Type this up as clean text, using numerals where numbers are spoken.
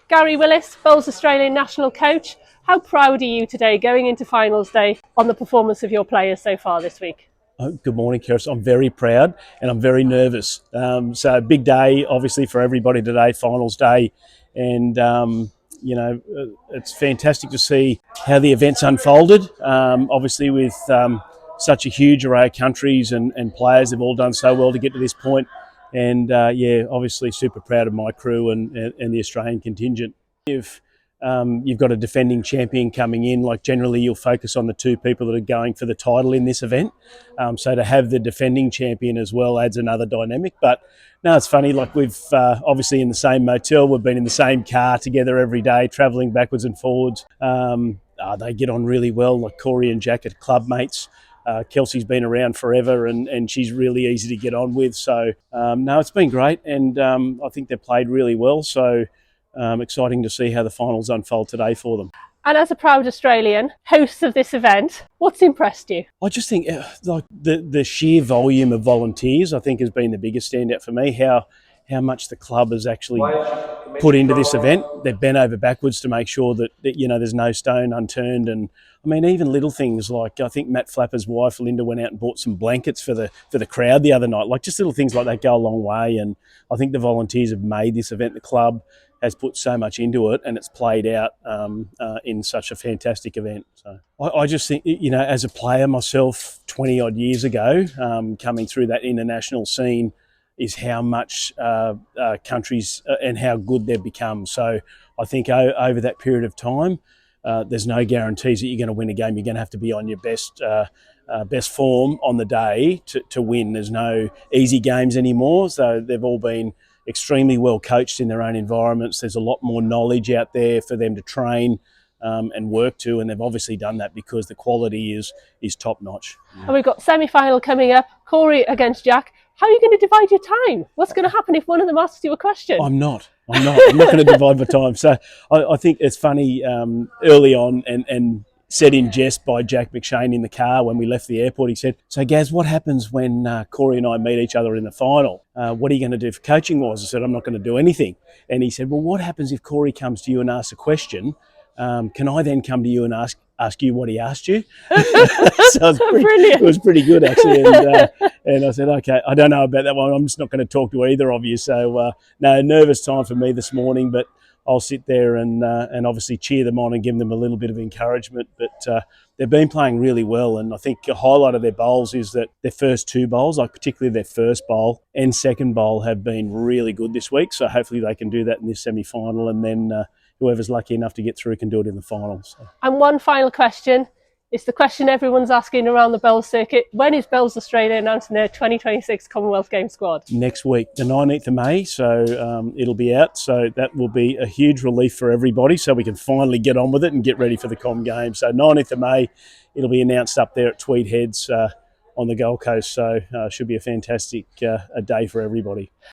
Gary Willis, Bowls Australian national coach. How proud are you today going into finals day on the performance of your players so far this week? Oh, good morning, Keris. I'm very proud and I'm very nervous. So big day, obviously, for everybody today, finals day. And, it's fantastic to see how the event's unfolded. Obviously, with such a huge array of countries and players, they've all done so well to get to this point. And, obviously super proud of my crew and the Australian contingent. You've got a defending champion coming in. Like generally, you'll focus on the two people that are going for the title in this event. So to have the defending champion as well adds another dynamic. But no, it's funny. Like we've obviously in the same motel, we've been in the same car together every day, travelling backwards and forwards. They get on really well. Like Corey and Jack are club mates. Kelsey's been around forever and she's really easy to get on with. So no, it's been great, and I think they've played really well. So. Exciting to see how the finals unfold today for them. And as a proud Australian, host of this event, what's impressed you? I just think like the sheer volume of volunteers, I think, has been the biggest standout for me. How much the club has actually put into this event. They've bent over backwards to make sure that there's no stone unturned. And I mean, even little things like I think Matt Flapper's wife Linda went out and bought some blankets for the crowd the other night. Like just little things like that go a long way. And I think the volunteers have made this event. The club has put so much into it, and it's played out in such a fantastic event. So I just think, as a player myself, 20 odd years ago, coming through that international scene, is how much countries and how good they've become. So I think over that period of time, there's no guarantees that you're going to win a game. You're going to have to be on your best form on the day to win. There's no easy games anymore. So they've all been extremely well coached in their own environments. There's a lot more knowledge out there for them to train and work to, and they've obviously done that because the quality is top notch. And we've got semi-final coming up, Corey against Jack. How are you going to divide your time? What's going to happen if one of them asks you a question? I'm not going to divide my time. So I think it's funny early on and said in jest by Jack McShane in the car when we left the airport. He said, "So Gaz, what happens when Corey and I meet each other in the final? What are you going to do for coaching wise?" I said, "I'm not going to do anything." And he said, "Well, what happens if Corey comes to you and asks a question? Can I then come to you and ask you what he asked you?" So it was pretty good actually. And I said, "Okay, I don't know about that one. I'm just not going to talk to either of you." So no, nervous time for me this morning, but I'll sit there and obviously cheer them on and give them a little bit of encouragement. But they've been playing really well, and I think a highlight of their bowls is that their first two bowls, like particularly their first bowl and second bowl, have been really good this week. So hopefully they can do that in this semi-final, and then whoever's lucky enough to get through can do it in the finals. So. And one final question. It's the question everyone's asking around the bowls circuit. When is Bowls Australia announcing their 2026 Commonwealth Games squad? Next week, the 19th of May, so it'll be out. So that will be a huge relief for everybody, so we can finally get on with it and get ready for the Com Games. So 19th of May, it'll be announced up there at Tweed Heads on the Gold Coast. So it should be a fantastic a day for everybody.